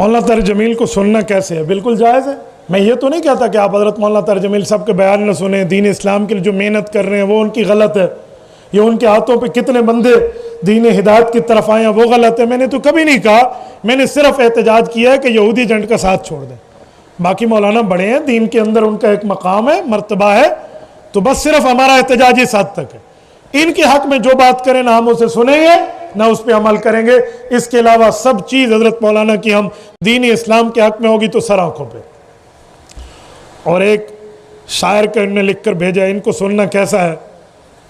مولانا طاہر جمیل کو سننا کیسے ہے؟ بالکل جائز ہے. میں یہ تو نہیں کہتا کہ آپ حضرت مولانا طاہر جمیل صاحب کے بیان نہ سنیں. دین اسلام کے لیے جو محنت کر رہے ہیں وہ ان کی غلط ہے. یہ ان کے ہاتھوں پہ کتنے بندے دین ہدایت کی طرف آئے ہیں وہ غلط ہے. میں نے تو کبھی نہیں کہا. میں نے صرف احتجاج کیا ہے کہ یہودی ایجنٹ کا ساتھ چھوڑ دیں. باقی مولانا بڑے ہیں, دین کے اندر ان کا ایک مقام ہے, مرتبہ ہے, تو بس صرف ہمارا احتجاج اس حد تک ہے. ان کے حق میں جو بات کریں نہ ہم اسے سنیں گے نہ اس پہ عمل کریں گے. اس کے علاوہ سب چیز حضرت مولانا کی ہم دین اسلام کے حق میں ہوگی تو سر آنکھوں پہ. اور ایک شاعر کا انہوں نے لکھ کر بھیجا, ان کو سننا کیسا ہے؟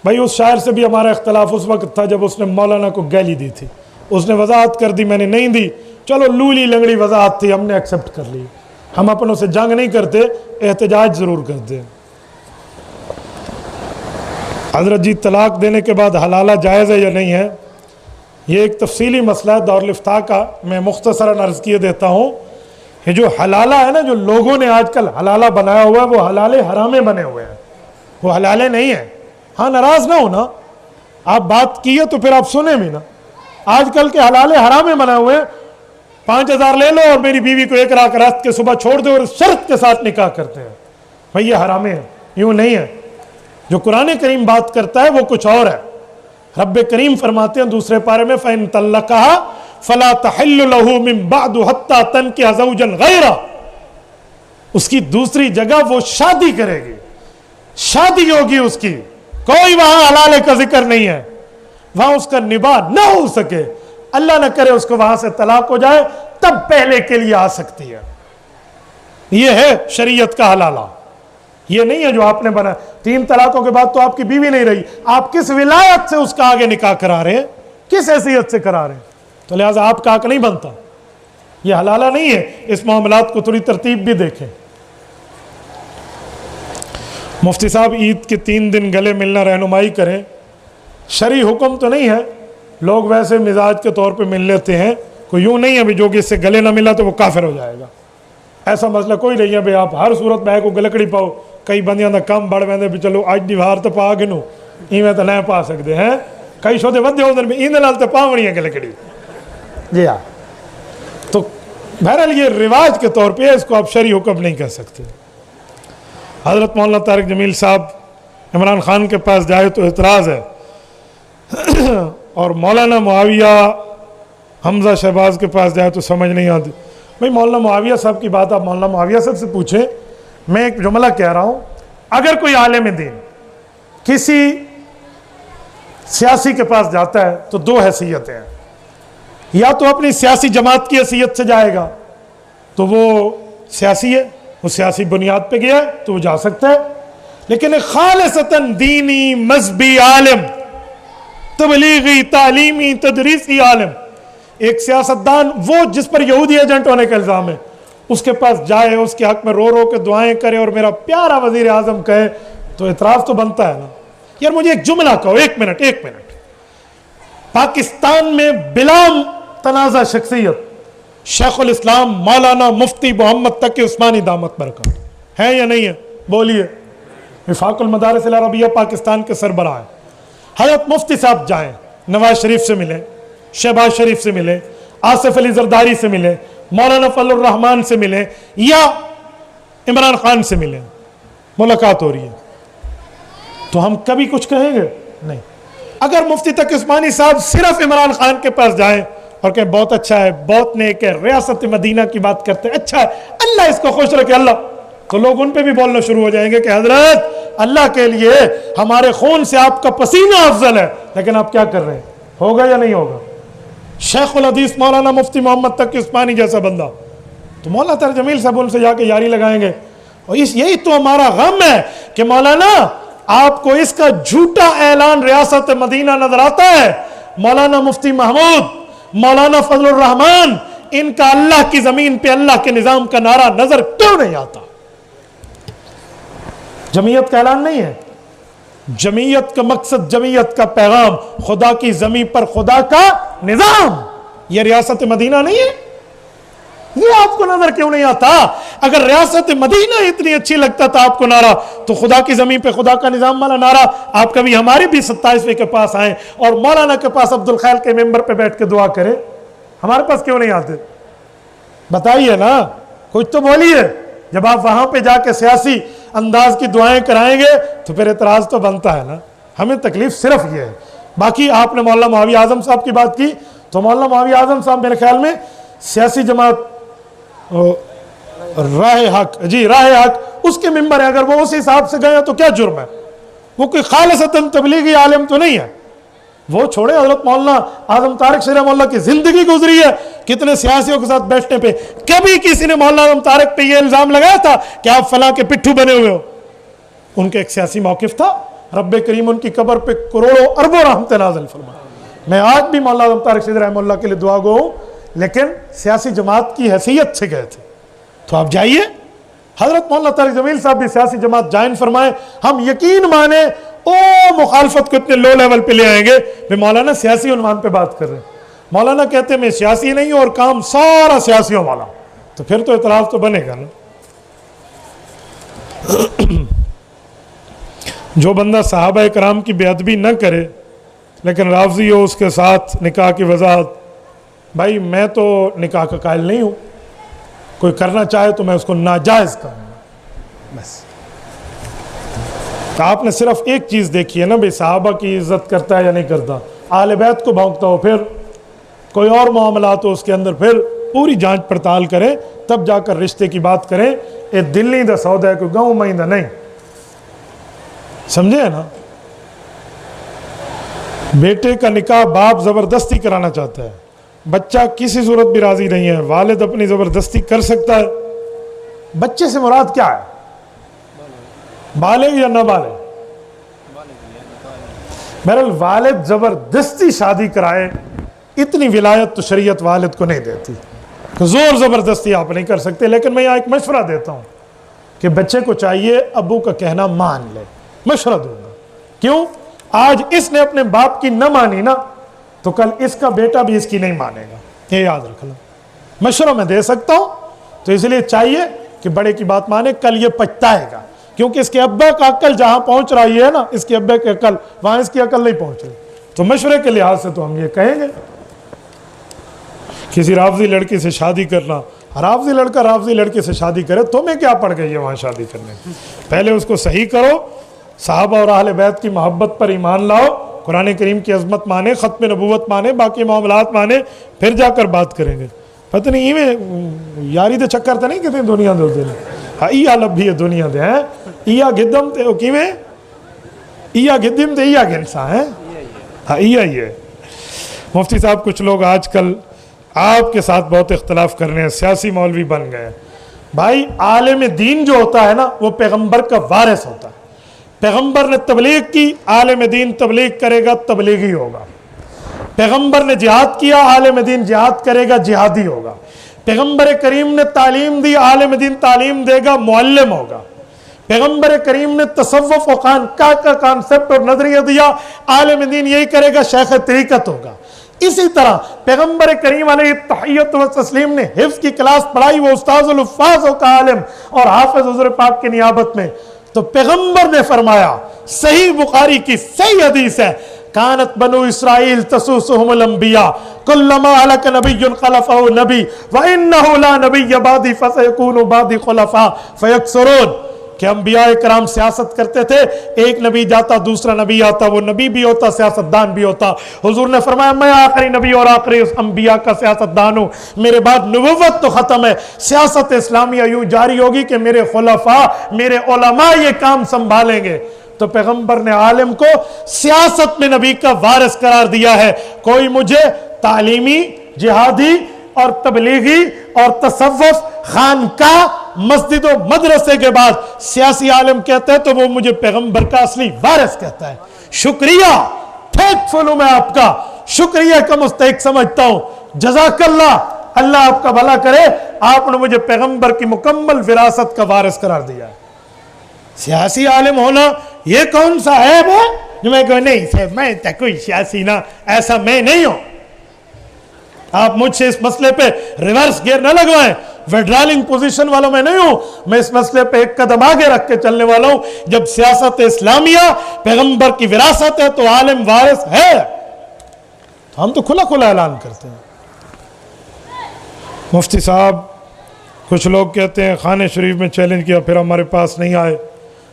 بھائی اس شاعر سے بھی ہمارا اختلاف اس وقت تھا جب اس نے مولانا کو گالی دی تھی. اس نے وضاحت کر دی, میں نے نہیں دی. چلو لولی لنگڑی وضاحت تھی, ہم نے ایکسیپٹ کر لی. ہم اپنوں سے جنگ نہیں کرتے, احتجاج ضرور کرتے ہیں. حضرت جی طلاق دینے کے بعد حلالہ جائز ہے یا نہیں ہے؟ یہ ایک تفصیلی مسئلہ ہے دارالفتاء کا. میں مختصراً عرض کیے دیتا ہوں. یہ جو حلالہ ہے نا, جو لوگوں نے آج کل حلالہ بنایا ہوا ہے, وہ حلال حرامے بنے ہوئے ہیں, وہ حلالے نہیں ہیں. ہاں ناراض نہ ہونا, آپ بات کی ہے تو پھر آپ سنیں بھی نا. آج کل کے حلال حرامے بنائے ہوئے ہیں. 5,000 لے لو اور میری بیوی کو 1 رات رات کے صبح چھوڑ دو اور شرط کے ساتھ نکاح کرتے ہیں. بھائی یہ حرامے ہیں, یوں نہیں ہے. جو قرآن کریم بات کرتا ہے وہ کچھ اور ہے. رب کریم فرماتے ہیں دوسرے پارے میں فَإِن طَلَّقَهَا فَلَا تَحِلُّ لَهُ مِن بَعْدُ حَتَّى تَنكِحَ زَوْجًا غَيْرَهُ. اس کی دوسری جگہ وہ شادی کرے گی, شادی ہوگی اس کی. کوئی وہاں حلالے کا ذکر نہیں ہے, وہاں اس کا نباہ نہ ہو سکے. اللہ نہ کرے اس کو وہاں سے طلاق ہو جائے, تب پہلے کے لیے آ سکتی ہے. یہ ہے شریعت کا حلالہ. یہ نہیں ہے جو آپ نے بنا. 3 طلاقوں کے بعد تو آپ کی بیوی نہیں رہی, آپ کس ولایت سے اس کا آگے نکاح کرا رہے ہیں, کس حیثیت سے کرا رہے ہیں؟ تو لہٰذا آپ کا حق نہیں بنتا. یہ حلالہ نہیں ہے. اس معاملات کو تھوڑی ترتیب بھی دیکھیں. مفتی صاحب عید کے 3 دن گلے ملنا رہنمائی کریں. شرعی حکم تو نہیں ہے, لوگ ویسے مزاج کے طور پہ مل لیتے ہیں. کوئی یوں نہیں ہے بھی جو کہ اس سے گلے نہ ملا تو وہ کافر ہو جائے گا, ایسا مسئلہ کوئی نہیں ہے. بھائی آپ ہر صورت میں کو گلکڑی پاؤ. کئی بندیاں دا کم بڑھ ویندے بھی چلو اج دی وار تو پا گنو ایویں تو نہ پا سکتے ہیں. کئی شو دے ودے ادھر بھی ایندے نال تے پاونی ہے گلکڑی. جی ہاں, تو بہرحال یہ رواج کے طور پہ اس کو آپ شرعی حکم نہیں کہہ سکتے. حضرت مولانا طارق جمیل صاحب عمران خان کے پاس جائے تو اعتراض ہے, اور مولانا معاویہ حمزہ شہباز کے پاس جائے تو سمجھ نہیں آتی. بھائی مولانا معاویہ صاحب کی بات آپ مولانا معاویہ صاحب سے پوچھیں. میں ایک جملہ کہہ رہا ہوں, اگر کوئی عالم دین کسی سیاسی کے پاس جاتا ہے تو 2 حیثیتیں ہیں. یا تو اپنی سیاسی جماعت کی حیثیت سے جائے گا تو وہ سیاسی ہے, وہ سیاسی بنیاد پہ گیا ہے تو وہ جا سکتا ہے. لیکن ایک خالصتاً دینی مذہبی عالم, تبلیغی تعلیمی تدریسی عالم, ایک سیاستدان, وہ جس پر یہودی ایجنٹ ہونے کا الزام ہے, اس کے پاس جائے, اس کے حق میں رو رو کے دعائیں کرے اور میرا پیارا وزیر اعظم کہے, تو اعتراض تو بنتا ہے نا. یار مجھے ایک جملہ کہو, 1 منٹ. پاکستان میں بلا تنازع شخصیت شیخ الاسلام مولانا مفتی محمد تقی عثمانی دامت برکات ہے یا نہیں ہے؟ بولیے. وفاق المدارس العربیہ پاکستان کے سربراہ ہیں. حضرت مفتی صاحب جائیں, نواز شریف سے ملیں, شہباز شریف سے ملیں, آصف علی زرداری سے ملیں, مولانا فضل الرحمان سے ملیں, یا عمران خان سے ملیں, ملاقات ہو رہی ہے, تو ہم کبھی کچھ کہیں گے نہیں. اگر مفتی تقی عثمانی صاحب صرف عمران خان کے پاس جائیں اور کہیں بہت اچھا ہے, بہت نیک ہے, ریاست مدینہ کی بات کرتے ہیں, اچھا ہے, اللہ اس کو خوش رکھے اللہ, تو لوگ ان پہ بھی بولنا شروع ہو جائیں گے کہ حضرت اللہ کے لیے ہمارے خون سے آپ کا پسینہ افضل ہے, لیکن آپ کیا کر رہے ہیں؟ ہوگا یا نہیں ہوگا؟ شیخ الحدیث مولانا مفتی محمد تقی عثمانی جیسا بندہ, تو مولانا طاہر جمیل صاحب ان سے جا کے یاری لگائیں گے. اور یہی تو ہمارا غم ہے کہ مولانا آپ کو اس کا جھوٹا اعلان ریاست مدینہ نظر آتا ہے, مولانا مفتی محمود, مولانا فضل الرحمان, ان کا اللہ کی زمین پہ اللہ کے نظام کا نعرہ نظر کیوں نہیں آتا؟ جمعیت کا اعلان نہیں ہے. جمعیت کا مقصد, جمعیت کا پیغام, خدا کی زمین پر خدا کا نظام, یہ ریاست مدینہ نہیں ہے. یہ آپ کو نظر کیوں نہیں آتا؟ اگر ریاست مدینہ اتنی اچھی لگتا تھا آپ کو نعرہ, تو خدا کی زمین پہ خدا کا نظام والا نعرہ آپ کبھی ہمارے بھی 27ویں کے پاس آئیں اور مولانا کے پاس عبد الخیل کے ممبر پہ بیٹھ کے دعا کریں. ہمارے پاس کیوں نہیں آتے؟ بتائیے نا، کچھ تو بولیے. جب آپ وہاں پہ جا کے سیاسی انداز کی دعائیں کرائیں گے تو پھر اعتراض تو بنتا ہے نا. ہمیں تکلیف صرف یہ ہے. باقی آپ نے مولانا معاویہ اعظم صاحب کی بات کی، تو مولانا معاویہ اعظم صاحب میرے خیال میں سیاسی جماعت راہ حق اس کے ممبر ہیں. اگر وہ اس حساب سے گئے تو کیا جرم ہے؟ وہ کوئی خالصتاً تبلیغی عالم تو نہیں ہے. وہ چھوڑے، حضرت مولانا اعظم طارق شریف مولا کی زندگی گزری ہے کتنے سیاسیوں کے ساتھ بیٹھنے پہ. کبھی کسی نے مولانا اعظم طارق پہ یہ الزام لگایا تھا کہ آپ فلاں کے پٹھو بنے ہوئے ہو؟ ان کا ایک سیاسی موقف تھا. رب کریم ان کی قبر پہ کروڑوں اربوں رحمت نازل فرمائے. میں آج بھی مولانا اعظم طارق شریف رحمہ اللہ کے لیے دعا گو ہوں، لیکن سیاسی جماعت کی حیثیت سے گئے تھے. تو آپ جائیے. حضرت مولانا طارق جمیل صاحب بھی سیاسی جماعت جوائن فرمائے. ہم یقین مانیں او مخالفت کو اتنے لو لیول پہ لے آئیں گے. میں مولانا سیاسی عنوان پہ بات کر رہے ہیں، مولانا کہتے ہیں میں سیاسی نہیں ہوں اور کام سارا سیاسیوں والا، تو پھر تو اعتراض تو بنے گا نا. جو بندہ صحابہ کرام کی بے ادبی نہ کرے لیکن رافضی ہو، اس کے ساتھ نکاح کی وضاحت، بھائی میں تو نکاح کا قائل نہیں ہوں، کوئی کرنا چاہے تو میں اس کو ناجائز کہوں گا. بس آپ نے صرف ایک چیز دیکھی ہے نا بھائی، صحابہ کی عزت کرتا ہے یا نہیں کرتا، اہل بیت کو بھونکتا ہو، پھر کوئی اور معاملات ہو اس کے اندر پھر پوری جانچ پڑتال کریں، تب جا کر رشتے کی بات کریں. یہ دلی دا سودا ہے، کوئی گاؤں مہینہ نہیں. سمجھے نا؟ بیٹے کا نکاح باپ زبردستی کرانا چاہتا ہے، بچہ کسی صورت بھی راضی نہیں ہے، والد اپنی زبردستی کر سکتا ہے. بچے سے مراد کیا ہے؟ بالغ یا نہ بالغ؟ بہرحال والد زبردستی شادی کرائے، اتنی ولایت تو شریعت والد کو نہیں دیتی. زور زبردستی آپ نہیں کر سکتے. لیکن میں یہاں ایک مشورہ دیتا ہوں کہ بچے کو چاہیے ابو کا کہنا مان لے. مشورہ دوں گا. کیوں؟ آج اس نے اپنے باپ کی نہ مانی نا تو کل اس کا بیٹا بھی اس کی نہیں مانے گا. یہ یاد رکھنا. مشورہ میں دے سکتا ہوں، تو اس لیے چاہیے کہ بڑے کی بات مانے. کل یہ پچھتائے گا، کیونکہ اس کے ابا کا عقل جہاں پہنچ رہی ہے نا، اس کے ابا کی عقل وہاں اس کی عقل نہیں پہنچ رہی. تو مشورے کے لحاظ سے تو ہم یہ کہیں گے کسی رافضی لڑکی سے شادی کرنا، رافضی لڑکا رافضی لڑکی سے شادی کرے، تمہیں کیا پڑ گئی ہے وہاں شادی کرنے؟ پہلے اس کو صحیح کرو، صحابہ اور اہل بیت کی محبت پر ایمان لاؤ، قرآن کریم کی عظمت مانے، ختم نبوت مانے، باقی معاملات مانے، پھر جا کر بات کریں گے. پتہ نہیں ایویں یاری دے چکر تو نہیں کتنے دنیا دے ہوتے ہیں. ہاں ایا لبھی ہے دنیا دے ہیں، ایا گدم تے کیویں ایا گدم تے ایا گنسا ہیں. ہاں ایا ہی ہے. مفتی صاحب کچھ لوگ آج کل آپ کے ساتھ بہت اختلاف کر رہے ہیں، سیاسی مولوی بن گئے. بھائی عالم دین جو ہوتا ہے نا وہ پیغمبر کا وارث ہوتا ہے. پیغمبر نے تبلیغ کی، عالم دین تبلیغ کرے گا، تبلیغی ہوگا. پیغمبر نے جہاد کیا، عالم دین جہاد کرے گا، جہادی ہوگا. پیغمبر کریم نے تعلیم دی، عالم دین تعلیم دے گا، معلم ہوگا. پیغمبر کریم نے تصوف و خانقاہ کا کانسیپٹ اور نظریہ دیا، عالم دین یہی کرے گا، شیخ طریقت ہوگا. اسی طرح پیغمبر کریم علیہ التحیت و تسلیم نے حفظ کی کلاس پڑھائی، وہ استاذ الحفاظ کا عالم اور حافظ حضور پاک کی نیابت میں. تو پیغمبر نے فرمایا، صحیح بخاری کی صحیح حدیث ہے، کانت بنو اسرائیل تسوسهم الانبیاء کلما ہلک نبی خلفہ نبی وانہ لا نبی بعدی فسیکون بعدی خلفاء فیکثرون. کہ انبیاء کرام سیاست کرتے تھے، ایک نبی جاتا دوسرا نبی آتا، وہ نبی بھی ہوتا سیاستدان بھی ہوتا. حضور نے فرمایا میں آخری نبی اور آخری انبیاء کا سیاستدان ہوں، میرے بعد نبوت تو ختم ہے، سیاست اسلامیہ یوں جاری ہوگی کہ میرے خلفاء میرے علماء یہ کام سنبھالیں گے. تو پیغمبر نے عالم کو سیاست میں نبی کا وارث قرار دیا ہے. کوئی مجھے تعلیمی، جہادی اور تبلیغی اور تصوف، خانقاہ، مسجد و مدرسے کے بعد سیاسی عالم کہتا ہے تو وہ مجھے پیغمبر کا اصلی وارث کہتا ہے. شکریہ، تھینکفل ہوں میں آپ کا، شکریہ کا مستحق سمجھتا ہوں. جزاک اللہ، اللہ آپ کا بھلا کرے، آپ نے مجھے پیغمبر کی مکمل وراثت کا وارث قرار دیا ہے. سیاسی عالم ہونا یہ کون سا عیب ہے جو میں کہوں نہیں صاحب میں تو کوئی سیاسی نہ، ایسا میں نہیں ہوں. آپ مجھ سے اس مسئلے پہ ریورس گیئر نہ لگوائیں. ویڈرالنگ پوزیشن والا میں نہیں ہوں، میں اس مسئلے پہ ایک قدم آگے رکھ کے چلنے والا ہوں. جب سیاست اسلامیہ پیغمبر کی وراثت ہے تو عالم وارث ہے، تو ہم تو کھلا کھلا اعلان کرتے ہیں. مفتی صاحب کچھ لوگ کہتے ہیں خانہ شریف میں چیلنج کیا پھر ہمارے پاس نہیں آئے.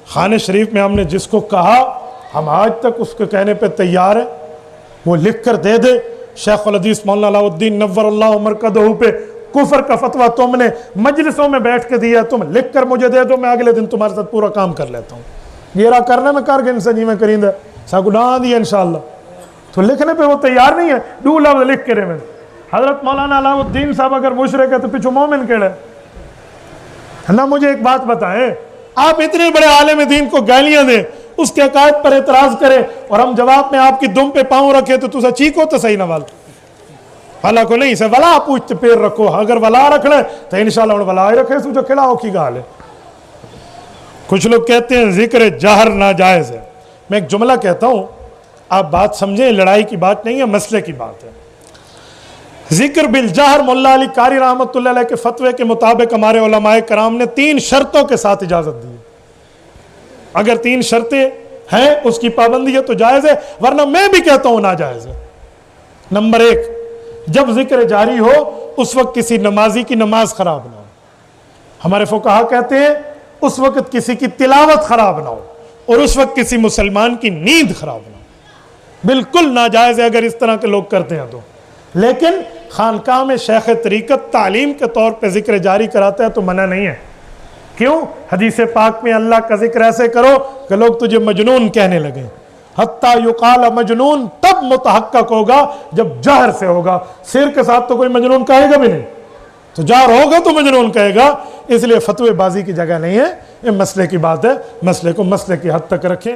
خانہ شریف میں ہم نے جس کو کہا ہم آج تک اس کے کہنے پہ تیار ہیں, وہ لکھ کر دے دے. شیخ الحدیث مولانا علاء الدین نور اللہ مرکزہ پہ کفر کا فتویٰ تم نے مجلسوں میں بیٹھ کے دیا, تم لکھ کر مجھے دے دو, میں اگلے دن تمہارے ساتھ پورا کام کر لیتا ہوں. یہ رہا کرنے میں کر گن سنجی میں کریں دے سا گناہ دیا انشاءاللہ. تو لکھنے پہ وہ تیار نہیں ہے, دو لفظ لکھ کے رہے میں. حضرت مولانا علاء الدین صاحب اگر مشرک ہے تو پچھو مومن کیڑے نہ. مجھے ایک بات بتائیں, آپ اتنے بڑے عالم دین کو گالیاں دیں, اس کے عقائد پر اعتراض کریں, اور ہم جواب میں آپ کی دم پہ پاؤں رکھے تو تسا چیکو تو صحیح نہ وال والا کو نہیں سے ولا پوچھتے پیر رکھو. اگر ولا رکھ لیں تو انشاءاللہ انہوں ولا ہی رکھے, سو جو کھلاؤ کی گال ہے. کچھ لوگ کہتے ہیں ذکر جہر ناجائز ہے. میں ایک جملہ کہتا ہوں, آپ بات سمجھیں, لڑائی کی بات نہیں ہے, مسئلے کی بات ہے. ذکر بالجہر مولا علی قاری رحمۃ اللہ علیہ کے فتوے کے مطابق ہمارے علماء کرام نے 3 شرطوں کے ساتھ اجازت دی. اگر 3 شرطیں ہیں اس کی پابندی ہے تو جائز ہے, ورنہ میں بھی کہتا ہوں ناجائز ہے. نمبر 1, جب ذکر جاری ہو اس وقت کسی نمازی کی نماز خراب نہ ہو. ہمارے فقہا کہتے ہیں اس وقت کسی کی تلاوت خراب نہ ہو, اور اس وقت کسی مسلمان کی نیند خراب نہ ہو. بالکل ناجائز ہے اگر اس طرح کے لوگ کرتے ہیں تو. لیکن خانقاہ میں شیخ طریقت تعلیم کے طور پہ ذکر جاری کراتا ہے تو منع نہیں ہے. کیوں؟ حدیث پاک میں اللہ کا ذکر ایسے کرو کہ لوگ تجھے مجنون کہنے لگیں. حتیٰ یقال مجنون تب متحقق ہوگا جب جہر سے ہوگا. سر کے ساتھ تو کوئی مجنون کہے گا بھی نہیں, تو جہر ہوگا تو مجنون کہے گا. اس لیے فتوے بازی کی جگہ نہیں ہے, یہ مسئلے کی بات ہے, مسئلے کو مسئلے کی حد تک رکھیں.